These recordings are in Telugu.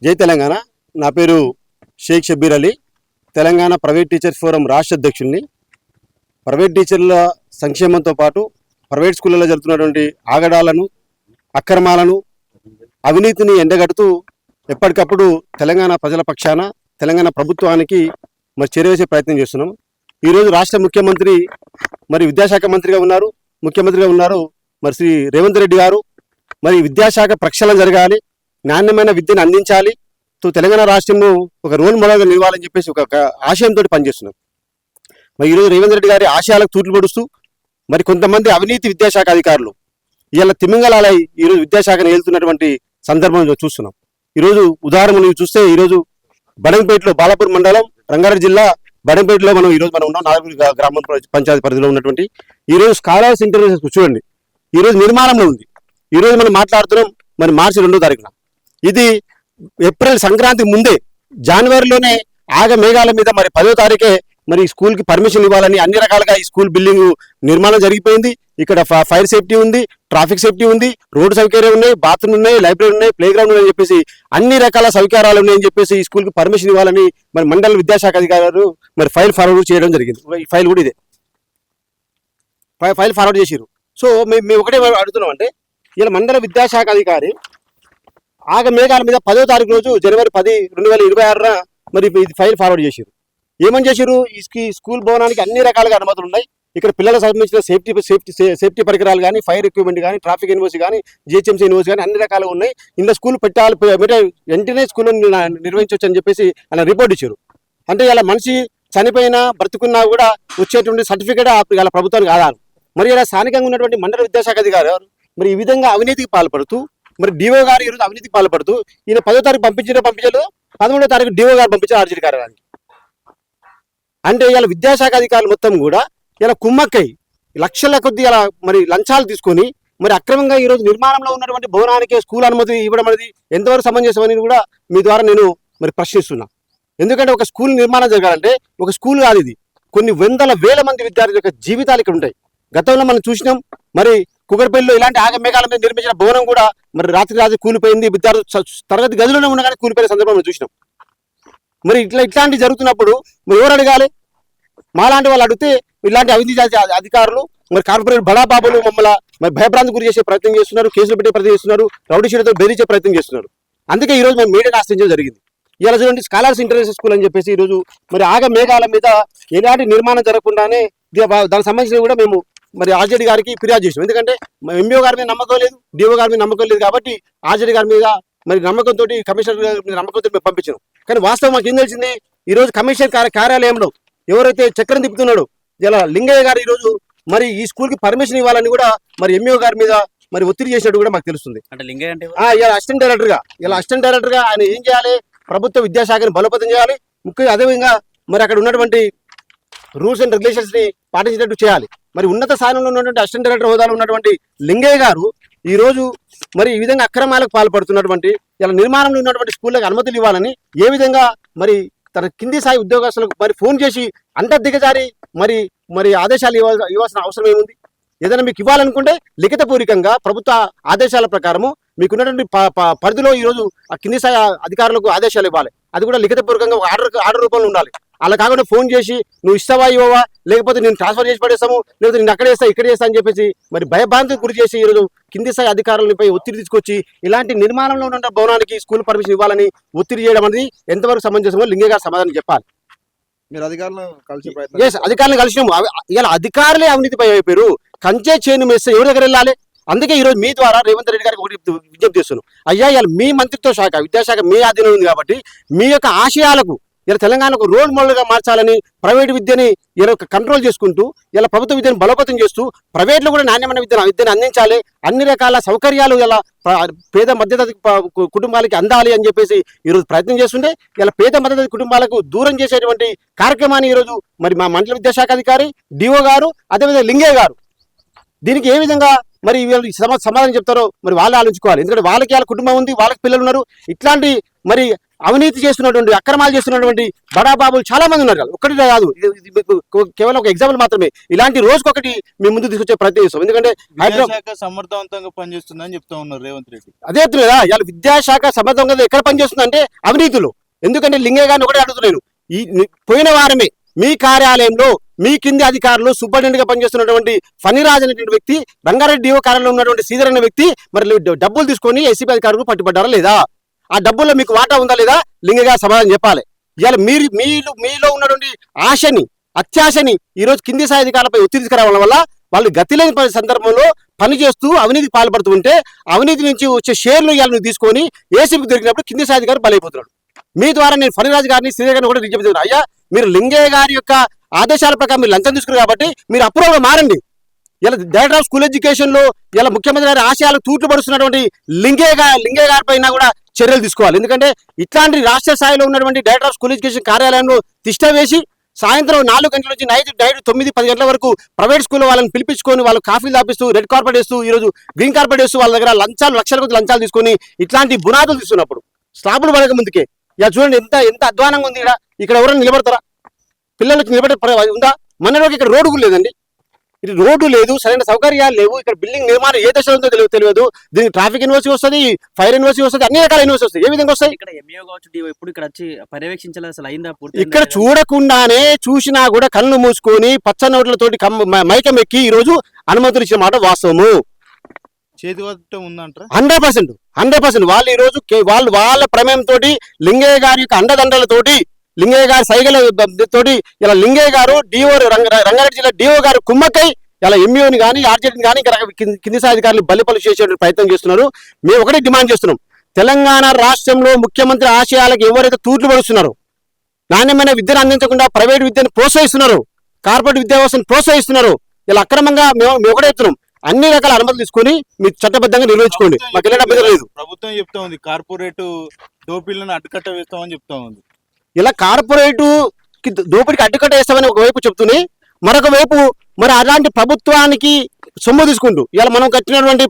జై తెలంగాణ. నా పేరు Shaik Shabbir Ali, Telangana private teachers forum రాష్ట్ర అధ్యక్షుడిని. ప్రైవేట్ టీచర్ల సంక్షేమంతో పాటు ప్రైవేట్ స్కూళ్ళలో జరుగుతున్నటువంటి ఆగడాలను, అక్రమాలను, అవినీతిని ఎండగడుతూ ఎప్పటికప్పుడు తెలంగాణ ప్రజల పక్షాన తెలంగాణ ప్రభుత్వానికి చర్యవేసే ప్రయత్నం చేస్తున్నాం. ఈరోజు రాష్ట్ర ముఖ్యమంత్రి విద్యాశాఖ మంత్రిగా ఉన్నారు, ముఖ్యమంత్రిగా ఉన్నారు శ్రీ రేవంత్ రెడ్డి గారు. విద్యాశాఖ ప్రక్షాళన జరగాలి, నాణ్యమైన విద్యను అందించాలి, తెలంగాణ రాష్ట్రంలో ఒక రోల్ మోడల్గా నిలవాలని చెప్పేసి ఒక ఆశయంతో పనిచేస్తున్నాం. ఈరోజు రేవంత్ రెడ్డి గారి ఆశయాలకు తూట్లు పడుస్తూ కొంతమంది అవినీతి విద్యాశాఖ అధికారులు ఇలా తిమింగలాలై ఈరోజు విద్యాశాఖను ఏలుతున్నటువంటి సందర్భం చూస్తున్నాం. ఈరోజు ఉదాహరణ చూస్తే ఈరోజు బడంపేటలో, బాలాపూర్ మండలం, రంగారెడ్డి జిల్లా బడంపేటలో మనం ఉన్నాం. నాగపూర్ గ్రామ పంచాయతీ పరిధిలో ఉన్నటువంటి ఈరోజు స్కాలర్స్ ఇంటర్నేషనల్ చూడండి, ఈరోజు నిర్మాణంలో ఉంది. ఈరోజు మనం మాట్లాడుతున్నాం మార్చి 2వ తారీఖున. ఇది ఏప్రిల్ సంక్రాంతి ముందే, జనవరిలోనే ఆగ మేఘాల మీద 10వ తారీఖే స్కూల్కి పర్మిషన్ ఇవ్వాలని అన్ని రకాలుగా ఈ స్కూల్ బిల్డింగ్ నిర్మాణం జరిగిపోయింది. ఇక్కడ ఫైర్ సేఫ్టీ ఉంది, ట్రాఫిక్ సేఫ్టీ ఉంది, రోడ్డు సౌకర్యాలు ఉన్నాయి, బాత్రూమ్ ఉన్నాయి, లైబ్రరీ ఉన్నాయి, ప్లే గ్రౌండ్ ఉన్నాయని చెప్పేసి అన్ని రకాల సౌకర్యాలు ఉన్నాయని చెప్పేసి ఈ స్కూల్కి పర్మిషన్ ఇవ్వాలని మండల విద్యాశాఖ అధికారులు ఫైల్ ఫార్వర్డ్ చేయడం జరిగింది. ఈ ఫైల్ కూడా ఇదే ఫైల్ ఫార్వర్డ్ చేసిరు. సో మేము ఒకటే అడుగుతున్నాం అంటే, ఇలా మండల విద్యాశాఖ అధికారి ఆగ మేఘాల మీద 10వ తారీఖు రోజు జనవరి 10, 2026 ఇది ఫైల్ ఫార్వర్డ్ చేసిరు. ఏమని చేసిరు? ఈ స్కూల్ భవనానికి అన్ని రకాలుగా అనుమతులు ఉన్నాయి. ఇక్కడ పిల్లలకు సంబంధించిన సేఫ్టీ పరికరాలు కానీ, ఫైర్ ఎక్విప్మెంట్ కానీ, ట్రాఫిక్ యూనివర్సిటీ కానీ, జిహెచ్ఎంసీ యూనివర్సిటీ కానీ అన్ని రకాలుగా ఉన్నాయి. ఇందులో స్కూల్ పెట్టాలి, వెంటనే స్కూల్ నిర్వహించవచ్చు అని చెప్పేసి ఆయన రిపోర్ట్ ఇచ్చారు. అంటే ఇలా మనిషి చనిపోయినా బ్రతుకున్నా కూడా వచ్చేటువంటి సర్టిఫికేట్ ఇలా ప్రభుత్వానికి ఆధారం. ఇలా స్థానికంగా ఉన్నటువంటి మండల విద్యాశాఖ అధికారి ఈ విధంగా అవినీతికి పాల్పడుతూ డిఓ గారు ఈరోజు అవినీతికి పాల్పడుతూ ఈయన 10వ తారీఖు పంపించలేదు, 11వ తారీఖు డిఓ గారు పంపించారు ఆర్జీడీ కార్యాలయానికి. అంటే ఇలా విద్యాశాఖ అధికారులు మొత్తం కూడా ఇలా కుమ్మక్కై లక్షల కొద్ది ఇలా లంచాలు తీసుకొని అక్రమంగా ఈరోజు నిర్మాణంలో ఉన్నటువంటి భవనానికి స్కూల్ అనుమతి ఇవ్వడం అనేది ఎంతవరకు సమంజసమని కూడా మీ ద్వారా నేను ప్రశ్నిస్తున్నా. ఎందుకంటే ఒక స్కూల్ నిర్మాణం జరగాలంటే ఒక స్కూల్ కాదు, ఇది కొన్ని వందల వేల మంది విద్యార్థుల యొక్క జీవితాలు ఇక్కడ ఉంటాయి. గతంలో మనం చూసినాం, కుకట్పల్లిలో ఇలాంటి ఆగ మేఘాల మీద నిర్మించిన భవనం కూడా రాత్రి కూలిపోయింది. విద్యార్థులు తరగతి గదిలోనే ఉండగానే కూలిపోయిన సందర్భం మనం చూసినాం. ఇట్లాంటివి జరుగుతున్నప్పుడు ఎవరు అడగాలి? మాలాంటి వాళ్ళు అడిగితే ఇలాంటి అవినీతి అధికారులు కార్పొరేట్ బడాబాబులు మమ్మల్ని భయభ్రాంతి గురి చేసే ప్రయత్నం చేస్తున్నారు, కేసులు పెట్టే ప్రయత్నం చేస్తున్నారు, రౌడీ షీట్తో బెదిరించే ప్రయత్నం చేస్తున్నారు. అందుకే ఈరోజు మీడియాను ఆశ్రయించడం జరిగింది. ఇలా చూడండి, స్కాలర్స్ ఇంటర్నేషనల్ స్కూల్ అని చెప్పేసి ఈరోజు ఆగ మేఘాల మీద ఎలాంటి నిర్మాణం జరగకుండానే దానికి సంబంధించి కూడా మేము ఆర్జేడీ గారికి ఫిర్యాదు చేసాం. ఎందుకంటే ఎంబీఓ గారి మీద నమ్మకం లేదు, డిఓ గారి మీద నమ్మకం లేదు కాబట్టి ఆర్జేడీ గారి మీద నమ్మకంతో కమిషనర్ గారి మీద నమ్మకంతో మేము పంపించాం. కానీ వాస్తవం మాకు ఏం తెలిసింది, ఈరోజు కమిషనర్ కార్యాలయంలో ఎవరైతే చక్రం తిప్పుతున్నాడో ఇలా లింగయ్య గారు ఈరోజు ఈ స్కూల్కి పర్మిషన్ ఇవ్వాలని కూడా ఎంఈఓ గారి మీద ఒత్తిడి చేసినట్టు కూడా మాకు తెలుస్తుంది. అంటే లింగయ్య అంటే ఇలా అసిస్టెంట్ డైరెక్టర్ గా ఆయన ఏం చేయాలి? ప్రభుత్వ విద్యాశాఖని బలోపేతం చేయాలి. ముఖ్యంగా అదేవిధంగా అక్కడ ఉన్నటువంటి రూల్స్ అండ్ రెగ్యులేషన్స్ ని పాటించేటట్టు చేయాలి. ఉన్నత స్థానంలో ఉన్నటువంటి అసిస్టెంట్ డైరెక్టర్ హోదాలో ఉన్నటువంటి లింగయ్య గారు ఈ రోజు ఈ విధంగా అక్రమాలకు పాల్పడుతున్నటువంటి ఇలా నిర్మాణంలో ఉన్నటువంటి స్కూళ్ళకి అనుమతులు ఇవ్వాలని ఏ విధంగా తన కింది స్థాయి ఉద్యోగస్తులకు ఫోన్ చేసి దిగజారి ఆదేశాలు ఇవ్వాల్సిన అవసరం ఏముంది? ఏదైనా మీకు ఇవ్వాలనుకుంటే లిఖితపూర్వకంగా ప్రభుత్వ ఆదేశాల ప్రకారము మీకున్నటువంటి పరిధిలో ఈరోజు ఆ కింది స్థాయి అధికారులకు ఆదేశాలు ఇవ్వాలి. అది కూడా లిఖితపూర్వకంగా ఆర్డర్ రూపంలో ఉండాలి. అలా కాకుండా ఫోన్ చేసి నువ్వు ఇస్తావా ఇవ్వవా, లేకపోతే నేను ట్రాన్స్ఫర్ చేసి పడేస్తాము, లేకపోతే నేను అక్కడ చేస్తా ఇక్కడ చేస్తా అని చెప్పేసి భయభ్రాంతికి గురి చేసి ఈరోజు కింది స్థాయి అధికారులపై ఒత్తిడి తీసుకొచ్చి ఇలాంటి నిర్మాణంలో ఉన్న భవనానికి స్కూల్ పర్మిషన్ ఇవ్వాలని ఒత్తిడి చేయడం అనేది ఎంతవరకు సమంజసమో లింగయ్య గారు సమాధానం చెప్పాలి. మీరు అధికారులను కలిసినాము. ఇలా అధికారులే అవినీతిపై అయిపోయారు. కంచే చేను మేస్తే ఎవరి దగ్గర వెళ్ళాలి? అందుకే ఈరోజు మీ ద్వారా రేవంత్ రెడ్డి గారికి ఒకటి విజ్ఞప్తి చేస్తున్నాను. అయ్యా, ఇలా మీ మంత్రిత్వ శాఖ విద్యాశాఖ మీ ఆధీనంలో ఉంది కాబట్టి మీ యొక్క ఆశయాలకు ఇలా తెలంగాణకు రోల్ మోడల్గా మార్చాలని ప్రైవేట్ విద్యని ఇలా కంట్రోల్ చేసుకుంటూ ఇలా ప్రభుత్వ విద్యను బలోపేతం చేస్తూ ప్రైవేట్లో కూడా నాణ్యమైన విద్యను అందించాలి, అన్ని రకాల సౌకర్యాలు ఇలా పేద మధ్యతరగతి కుటుంబాలకి అందాలి అని చెప్పేసి ఈరోజు ప్రయత్నం చేస్తుంటే ఇలా పేద మధ్యతరగతి కుటుంబాలకు దూరం చేసేటువంటి కార్యక్రమాన్ని ఈరోజు మా మండల విద్యాశాఖ అధికారి డిఓ గారు అదేవిధంగా లింగయ్య గారు దీనికి ఏ విధంగా వీళ్ళు సమాధానం చెప్తారో వాళ్ళు ఆలోచించుకోవాలి. ఎందుకంటే వాళ్ళకి వాళ్ళ కుటుంబం ఉంది, వాళ్ళకి పిల్లలు ఉన్నారు. ఇట్లాంటి అవినీతి చేస్తున్నటువంటి అక్రమాలు చేస్తున్నటువంటి బడాబాబులు చాలా మంది ఉన్నారు. ఒక్కటి కాదు, ఇది మీకు కేవలం ఒక ఎగ్జాంపుల్ మాత్రమే. ఇలాంటి రోజుకొకటి మీ ముందు తీసుకొచ్చే ప్రయత్నం చేస్తాం. ఎందుకంటే విద్యాశాఖ సమర్థవంతంగా పనిచేస్తుందని చెప్తా ఉన్నారు రేవంత్ రెడ్డి. అదే చెప్తున్నా కదా, ఇవాళ విద్యాశాఖ సమర్థంగా ఎక్కడ పనిచేస్తుందంటే అవినీతులు. ఎందుకంటే లింగయ్య గారిని ఒకటే అడుగుతున్నాను, ఈ పోయిన వారమే మీ కార్యాలయంలో మీ కింది అధికారులు సూపరింటెండెంట్ గా పనిచేస్తున్నటువంటి ఫణిరాజ్ అనేటువంటి వ్యక్తి, రంగారెడ్డి డిఓ కార్యాలయంలో ఉన్నటువంటి శ్రీధర్ అనే వ్యక్తి మరి డబ్బులు తీసుకొని ఎస్సీపీ అధికారులు పట్టుబడ్డారా లేదా? ఆ డబ్బుల్లో మీకు వాటా ఉందా లేదా? లింగయ్య గారు సమాధానం చెప్పాలి. ఇవాళ మీలో ఉన్నటువంటి ఆశని, అత్యాశని ఈ రోజు కింది స్థాయి అధికారులపై ఒత్తిడి తీసుకురావడం వల్ల వాళ్ళు గతి లేని సందర్భంలో పనిచేస్తూ అవినీతికి పాల్పడుతూ ఉంటే, అవినీతి నుంచి వచ్చే షేర్లు ఇవాళ తీసుకొని ఏసీపీకి దొరికినప్పుడు కింది స్థాయి అధికారులు బలైపోతున్నాడు. మీ ద్వారా నేను ఫణిరాజ్ గారిని శ్రీధర్ గారిని కూడా విజ్ఞప్తి చేస్తున్నాను, అయ్యా మీరు లింగయ్య గారి యొక్క ఆదేశాల ప్రకారం మీరు లంచం తీసుకున్నారు కాబట్టి మీరు అప్రూవ్గా మారండి. ఇలా డైరెక్టర్ ఆఫ్ స్కూల్ ఎడ్యుకేషన్ లో ఇలా ముఖ్యమంత్రి గారి ఆశయాలు తూట్లు పడుతున్నటువంటి లింగయ్య గారి పైన కూడా చర్యలు తీసుకోవాలి. ఎందుకంటే ఇట్లాంటి రాష్ట్ర స్థాయిలో ఉన్నటువంటి డైరెక్టర్ ఆఫ్ స్కూల్ ఎడ్యుకేషన్ కార్యాలయంలో తిష్ట వేసి సాయంత్రం 4 గంటల నుంచి నైట్ 9-10 గంటల వరకు ప్రైవేట్ స్కూల్లో వాళ్ళని పిలిపించుకొని వాళ్ళు కాఫీలు తాపిస్తూ రెడ్ కార్పెట్ వేస్తూ ఈ రోజు గ్రీన్ కార్పెట్ వేస్తూ వాళ్ళ దగ్గర లక్షల కొద్ది లంచాలు తీసుకొని ఇట్లాంటి బునాదులు తీసుకున్నప్పుడు స్లాబులు పడక ముందుకే ఇలా చూడండి ఎంత అధ్వానంగా ఉంది. ఇక్కడ ఎవరైనా నిలబడతారా? పిల్లలకి నిలబడే ఉందా? మొన్నటి ఇక్కడ రోడ్డు కూడా లేదండి. ఇది రోడ్డు లేదు, సరైన సౌకర్యాలు లేవు. ఇక్కడ బిల్డింగ్ నిర్మాణం ఏ దశలో ఉందో తెలియదు. దీనికి ట్రాఫిక్ యూనివర్సిటీ వస్తుంది, ఫైర్ యూనివర్సిటీ వస్తుంది, అన్ని రకాల యూనివర్సిటీ వస్తాయి. ఏ విధంగా వస్తాయి? ఇక్కడ ఎంఈఓ కావచ్చు, డిఓ ఎప్పుడు ఇక్కడ వచ్చి పర్యవేక్షించాలి అసలు అయిందా పూర్తి? ఇక్కడ చూడకుండానే చూసినా కూడా కళ్ళు మూసుకొని పచ్చ నోట్లతోటి మైకం ఎక్కి ఈ రోజు అనుమతులు ఇచ్చిన మాట వాస్తవము. చేతివట్టం ఉందంటారా? 100% వాళ్ళు ఈ రోజు వాళ్ళ ప్రమేయంతో లింగయ్య గారి యొక్క అండదండలతోటి, లింగయ్య గారి సైగల తోటి ఇలా లింగయ్య గారు డిఓ రంగారెడ్డి జిల్లా డిఓ గారు కుమ్మక్కై ఇలా ఎంఈఓని కానీ ఆర్జేడీని కానీ కింది స్థాయి అధికారులు బలిపలు చేసే ప్రయత్నం చేస్తున్నారు. మేము ఒకటే డిమాండ్ చేస్తున్నాం, తెలంగాణ రాష్ట్రంలో ముఖ్యమంత్రి ఆశయాలకు ఎవరైతే తూట్లు పడుతున్నారో, నాణ్యమైన విద్యను అందించకుండా ప్రైవేట్ విద్యను ప్రోత్సహిస్తున్నారు, కార్పొరేట్ విద్యా వ్యవస్థను ప్రోత్సహిస్తున్నారు, ఇలా అక్రమంగా మేము ఒకటే చెప్తున్నాం, అన్ని రకాల అనుమతులు తీసుకొని మీరు చట్టబద్ధంగా నిర్వహించుకోండి. మాకు ఎలాంటి అభ్యంతరం లేదు. ప్రభుత్వం చెప్తా ఉంది కార్పొరేట్ దోపిళ్లను అడ్డుకట్ట వేస్తామని చెప్తా ఉంది. ఇలా కార్పొరేటు దోపిడికి అడ్డుకట్ట వేస్తామని ఒకవైపు చెప్తూనే మరొక వైపు మరి అలాంటి ప్రభుత్వానికి సొమ్ము తీసుకుంటూ ఇలా మనం కట్టినటువంటి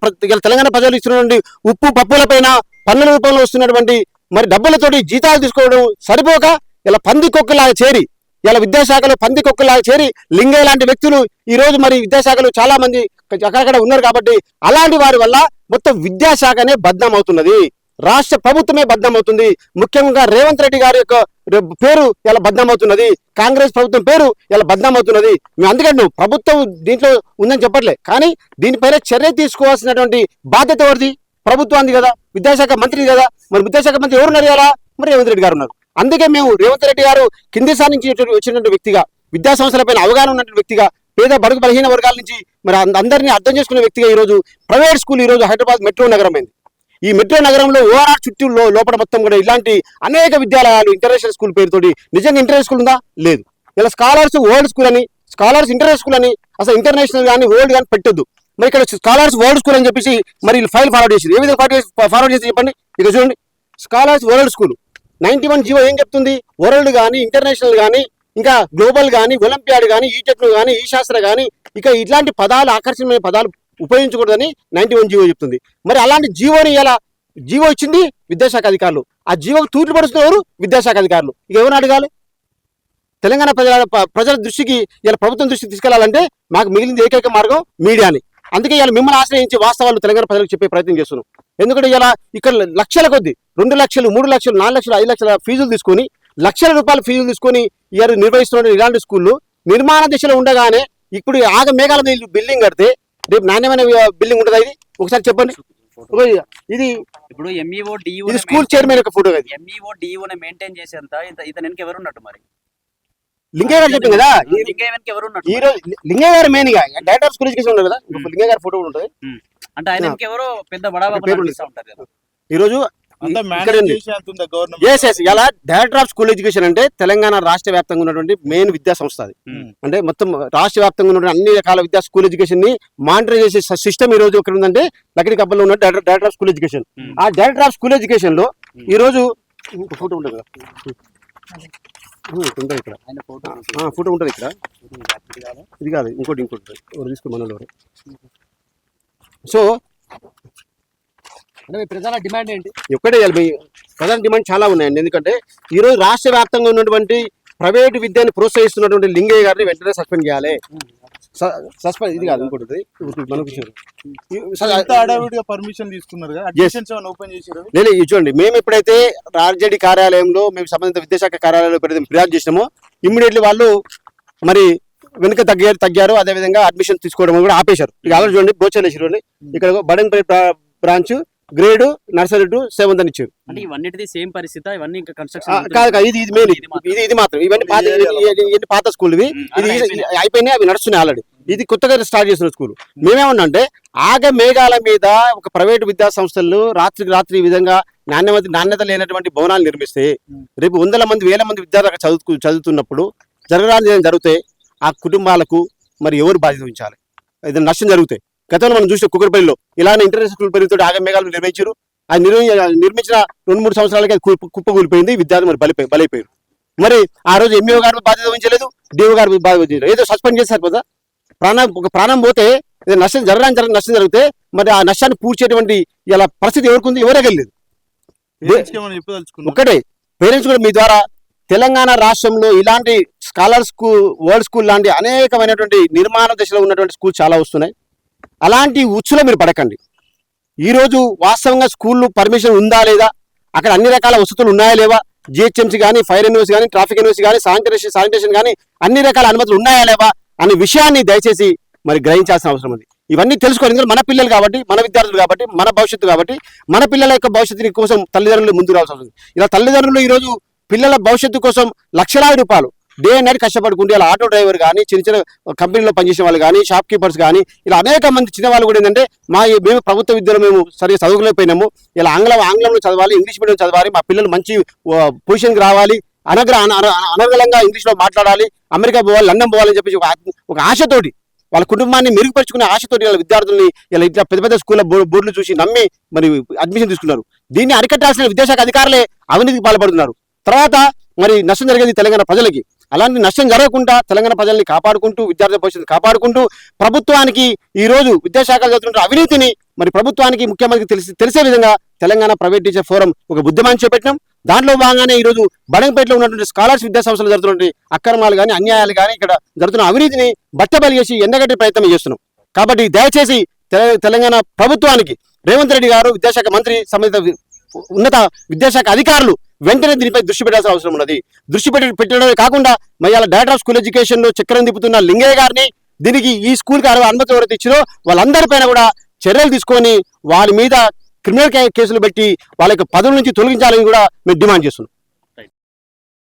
తెలంగాణ ప్రజలు ఇస్తున్నటువంటి ఉప్పు పప్పుల పైన పన్నుల రూపంలో వస్తున్నటువంటి మరి డబ్బులతోటి జీతాలు తీసుకోవడం సరిపోక ఇలా పందికొక్కలాగా చేరి, ఇలా విద్యాశాఖలో పందికొక్కలాగా చేరి లింగయ్య లాంటి వ్యక్తులు ఈ రోజు మరి విద్యాశాఖలో చాలా మంది అక్కడక్కడ ఉన్నారు. కాబట్టి అలాంటి వారి వల్ల మొత్తం విద్యాశాఖనే బద్నాం అవుతున్నది, రాష్ట్ర ప్రభుత్వమే బద్నాం అవుతుంది. ముఖ్యంగా రేవంత్ రెడ్డి గారి యొక్క పేరు ఇలా బద్నాం అవుతున్నది, కాంగ్రెస్ ప్రభుత్వం పేరు ఇలా బద్నాం అవుతున్నది. మేము అందుకని ప్రభుత్వం దీంట్లో ఉందని చెప్పట్లే, కానీ దీనిపైన చర్య తీసుకోవాల్సినటువంటి బాధ్యత ఎవరిది? ప్రభుత్వానికి కదా, విద్యాశాఖ మంత్రి కదా. మరి విద్యాశాఖ మంత్రి ఎవరున్నారు కదా? మరి రేవంత్ రెడ్డి గారు ఉన్నారు. అందుకే మేము రేవంత్ రెడ్డి గారు కింది స్థాయి నుంచి వచ్చినటువంటి వ్యక్తిగా, విద్యా సంస్థలపైన అవగాహన ఉన్నటువంటి వ్యక్తిగా, పేద బడుగు బలహీన వర్గాల నుంచి మరి అందరినీ అర్థం చేసుకునే వ్యక్తిగా ఈ రోజు ప్రైవేట్ స్కూల్ ఈ రోజు హైదరాబాద్ మెట్రో నగరం అయింది. ఈ మెట్రో నగరంలో ఓఆర్ఆర్ చుట్టూ లోపల మొత్తం కూడా ఇలాంటి అనేక విద్యాలయాలు, ఇంటర్నేషనల్ స్కూల్ పేరుతోటి. నిజంగా ఇంటర్నేషనల్ స్కూల్ ఉందా? లేదు. ఇలా స్కాలర్స్ వరల్డ్ స్కూల్ అని, స్కాలర్స్ ఇంటర్నేషనల్ స్కూల్ అని, అసలు ఇంటర్నేషనల్ కానీ వరల్డ్ కానీ పెట్టొద్దు. మరి ఇక్కడ స్కాలర్స్ వరల్డ్ స్కూల్ అని చెప్పేసి మరి ఫైల్ ఫార్వర్డ్ చేసి, ఏ విధంగా ఫార్వర్డ్ చేసి చెప్పండి. ఇక చూడండి, స్కాలర్స్ వరల్డ్ స్కూల్ 91 జీవో ఏం చెప్తుంది? వరల్డ్ కానీ, ఇంటర్నేషనల్ కానీ, ఇంకా గ్లోబల్ కానీ, ఒలింపియాడ్ కానీ, ఈ టెక్నో కానీ, ఈ శాస్త్ర కానీ, ఇక ఇట్లాంటి పదాలు, ఆకర్షణీయమైన పదాలు ఉపయోగించకూడదని 91 జీవో చెప్తుంది. మరి అలాంటి జీవోని ఇలా జీవో ఇచ్చింది విద్యాశాఖ అధికారులు, ఆ జీవోకు తూట్లు పడుతున్నవారు విద్యాశాఖ అధికారులు. ఇక ఎవరిని అడగాలి? తెలంగాణ ప్రజల దృష్టికి ఇలా ప్రభుత్వం దృష్టికి తీసుకెళ్లాలంటే మాకు మిగిలింది ఏకైక మార్గం మీడియాని. అందుకే ఇలా మిమ్మల్ని ఆశ్రయించి వాస్తవాలు తెలంగాణ ప్రజలకు చెప్పే ప్రయత్నం చేస్తున్నాం. ఎందుకంటే ఇలా ఇక్కడ లక్షల కొద్ది 2 లక్షలు, 3 లక్షలు, 4 లక్షలు, 5 లక్షల ఫీజులు తీసుకొని, లక్షల రూపాయల ఫీజులు తీసుకొని ఇయర్ నిర్వహిస్తున్న ఇలాంటి స్కూళ్ళు నిర్మాణ దిశలో ఉండగానే ఇప్పుడు మేఘాల మీద బిల్డింగ్ కడితే రేపు నాణ్యమైన బిల్డింగ్ ఉంటుందా? ఇది ఒకసారి చెప్పండి. ఇది ఇప్పుడు ఎంఈఓ డిఓ ఇది స్కూల్ చైర్మన్ యొక్క ఫోటో. ఎంఈఓ డిఓ మెయింటైన్ చేసేంత ఇతను వెనక ఎవరు ఉన్నట్టు? మరి లింగయ్య గారు చెప్పింది కదా, లింగయ్య వెనక ఎవరు ఉన్నట్టు? ఈ రోజు లింగయ్య గారు మెయిన్ గా డైరెక్టర్ ఆఫ్ స్కూల్ ఎడ్యుకేషన్ ఉండదు కదా, లింగయ్య గారి ఫోటో ఉంటుంది. అంటే ఆయన వెనక ఎవరో పెద్ద బడాబాబు ఉంటారు కదా. ఈ రోజు ఇలా డైరెక్టర్ ఆఫ్ స్కూల్ ఎడ్యుకేషన్ అంటే తెలంగాణ రాష్ట్ర వ్యాప్తంగా ఉన్నటువంటి మెయిన్ విద్యా సంస్థ అది. అంటే మొత్తం రాష్ట్ర వ్యాప్తంగా ఉన్నటువంటి అన్ని రకాల విద్యా స్కూల్ ఎడ్యుకేషన్ ని మానిటర్ చేసే సిస్టమ్ ఈ రోజు ఎక్కడ ఉందంటే లక్కడి కప్పల్లో ఉన్న డైరెక్టర్ ఆఫ్ స్కూల్ ఎడ్యుకేషన్. ఆ డైరెక్టర్ ఆఫ్ స్కూల్ ఎడ్యుకేషన్ లో ఈ రోజు ఫోటో ఉంటుంది కదా, ఉంటుంది ఇక్కడ ఫోటో ఉంటుంది ఇక్కడ. ఇది కాదు, ఇంకోటి తీసుకో మనలో. సో అంటే మీ ప్రధాన డిమాండ్ ఏంటి? ఒక్కటే మీ ప్రధాన డిమాండ్ చాలా ఉన్నాయండి. ఎందుకంటే ఈరోజు రాష్ట్ర వ్యాప్తంగా ఉన్నటువంటి ప్రైవేటు విద్యను ప్రోత్సహిస్తున్నటువంటి లింగయ్య గారిని వెంటనే సస్పెండ్ చేయాలి. సస్పెండ్ ఇది కాదు ఇంకోటి మనకు హడావిడిగా పర్మిషన్ తీసుకున్నారు అడ్మిషన్స్ ఓపెన్ చేశారు. లేదు చూడండి, మేము ఎప్పుడైతే ఆర్జేడీ కార్యాలయంలో మేము సంబంధిత విద్యాశాఖ కార్యాలయంలో ఎప్పుడైతే ఫిర్యాదు చేసినామో ఇమ్మీడియట్లీ వాళ్ళు మరి వెనుక తగ్గారు. అదేవిధంగా అడ్మిషన్ తీసుకోవడం కూడా ఆపేశారు. ఇక ఆల్రెడీ చూడండి బోచర్లు చూడండి, ఇక్కడ Badangpet branch grade nursery to 7th అని ఇచ్చారు. అంటే ఇవన్నిటిది సేమ్ పరిస్థితి, ఇవన్నీ ఇంకా కన్స్ట్రక్షన్ కాదు ఇది మెయిన్ ఇది మాత్రం ఇవన్నీ పాత స్కూల్ ఇవి అయిపోయినాయి, అవి నడుస్తున్నాయి ఆల్రెడీ. ఇది కొత్తగా స్టార్ట్ చేసిన స్కూల్. మేమేమన్నా అంటే ఆగ మేఘాల మీద ఒక ప్రైవేటు విద్యా సంస్థలు రాత్రికి రాత్రి ఈ విధంగా నాణ్యత లేనటువంటి భవనాలు నిర్మిస్తే రేపు వేల మంది విద్యార్థులు చదువుతున్నప్పుడు జరగడానికి జరిగితే ఆ కుటుంబాలకు మరి ఎవరు బాధ్యత వహించాలి? ఏదైనా నష్టం జరుగుతాయి. గతంలో మనం చూసిన కుక్కరపల్లిలో ఇలానే ఇంటర్నేషనల్ స్కూల్ పేరుతో ఆగ మేఘాలు నిర్మించారు. అది నిర్మించిన 2-3 సంవత్సరాలకి అది కుప్పకూలిపోయింది. విద్యార్థులు మరి బలైపోయారు. మరి ఆ రోజు ఎంఈఓ గారు బాధ్యత వహించలేదు, డిఓ గారు బాధ్యత వహించలేదు. ఏదో సస్పెండ్ చేశారు కదా. ఒక ప్రాణం పోతే నష్టం నష్టం జరిగితే మరి ఆ నష్టాన్ని పూడ్చేటువంటి ఇలా పరిస్థితి ఎవరికి ఉంది? ఎవరే వెళ్ళలేదు. ఒక్కటే పేరెంట్స్ కూడా మీ ద్వారా తెలంగాణ రాష్ట్రంలో ఇలాంటి స్కాలర్ స్కూల్, వరల్డ్ స్కూల్ లాంటి అనేకమైనటువంటి నిర్మాణ దశలో ఉన్నటువంటి స్కూల్ చాలా వస్తున్నాయి. అలాంటి ఉచ్చులో మీరు పడకండి. ఈరోజు వాస్తవంగా స్కూల్లో పర్మిషన్ ఉందా లేదా, అక్కడ అన్ని రకాల వసతులు ఉన్నాయా లేవా, జిహెచ్ఎంసీ కానీ, ఫైర్ ఎన్ఓసి కానీ, ట్రాఫిక్ ఎన్ఓసి కానీ, శానిటేషన్ కానీ అన్ని రకాల అనుమతులు ఉన్నాయా లేవా అనే విషయాన్ని దయచేసి మరి గ్రహించాల్సిన అవసరం ఉంది. ఇవన్నీ తెలుసుకోవాలి. ఎందుకంటే మన పిల్లలు కాబట్టి, మన విద్యార్థులు కాబట్టి, మన భవిష్యత్తు కాబట్టి మన పిల్లల యొక్క భవిష్యత్తు కోసం తల్లిదండ్రులు ముందుకు రావాల్సి వస్తుంది. ఇలా తల్లిదండ్రులు ఈరోజు పిల్లల భవిష్యత్తు కోసం లక్షలాది రూపాయలు డే అండ్ నైట్ కష్టపడుకుంటే ఇలా ఆటో డ్రైవర్ కానీ, చిన్న కంపెనీలో పనిచేసే వాళ్ళు కానీ, షాప్ కీపర్స్ కానీ, ఇలా అనేక మంది చిన్న వాళ్ళు కూడా ఏంటంటే మేము ప్రభుత్వ విద్యలో మేము సరిగ్గా చదువుకోలేకపోయినాము, ఇలా ఆంగ్లంలో చదవాలి, ఇంగ్లీష్ మీడియం చదవాలి, మా పిల్లలు మంచి పొజిషన్కి రావాలి, అనర్గళంగా ఇంగ్లీష్లో మాట్లాడాలి, అమెరికా పోవాలి, లండన్ పోవాలని చెప్పేసి ఒక ఆశతోటి వాళ్ళ కుటుంబాన్ని మెరుగుపరుచుకునే ఆశతోటి వాళ్ళ విద్యార్థుల్ని ఇలా ఇట్లా పెద్ద స్కూళ్ళ బోర్డులు చూసి నమ్మి మరి అడ్మిషన్ తీసుకున్నారు. దీన్ని అరికట్టాల్సిన విద్యాశాఖ అధికారులే అవినీతికి పాల్పడుతున్నారు. తర్వాత మరి నష్టం జరిగేది తెలంగాణ ప్రజలకి. అలాంటి నష్టం జరగకుండా తెలంగాణ ప్రజల్ని కాపాడుకుంటూ, విద్యార్థుల భవిష్యత్తు కాపాడుకుంటూ, ప్రభుత్వానికి ఈ రోజు విద్యాశాఖ జరుగుతున్న అవినీతిని మరి ప్రభుత్వానికి, ముఖ్యమంత్రికి తెలిసే విధంగా తెలంగాణ ప్రైవేట్ టీచర్ ఫోరం ఒక ఉద్యమాన్ని చేపట్టినాం. దాంట్లో భాగంగానే ఈ రోజు బడంపేటలో ఉన్నటువంటి స్కాలర్స్ విద్యా సంస్థలు జరుగుతున్నటువంటి అక్రమాలు కానీ, అన్యాయాలు కానీ, ఇక్కడ జరుగుతున్న అవినీతిని బట్టబయలు చేసి ఎండగట్టే ప్రయత్నం చేస్తున్నాం. కాబట్టి దయచేసి తెలంగాణ ప్రభుత్వానికి రేవంత్ రెడ్డి గారు, విద్యాశాఖ మంత్రి, సంబంధిత ఉన్నత విద్యాశాఖ అధికారులు వెంటనే దీనిపై దృష్టి పెట్టాల్సిన అవసరం ఉన్నది. దృష్టి పెట్టడమే కాకుండా మరి డైరెక్టర్ ఆఫ్ స్కూల్ ఎడ్యుకేషన్ లో చక్రం తిప్పుతున్న లింగయ్య గారిని, దీనికి ఈ స్కూల్కి అనుమతి ఎవరైతే ఇచ్చినో వాళ్ళందరిపైన కూడా చర్యలు తీసుకొని వాళ్ళ మీద క్రిమినల్ కేసులు పెట్టి వాళ్ళ యొక్క పదవుల నుంచి తొలగించాలని కూడా మేము డిమాండ్ చేస్తున్నాం.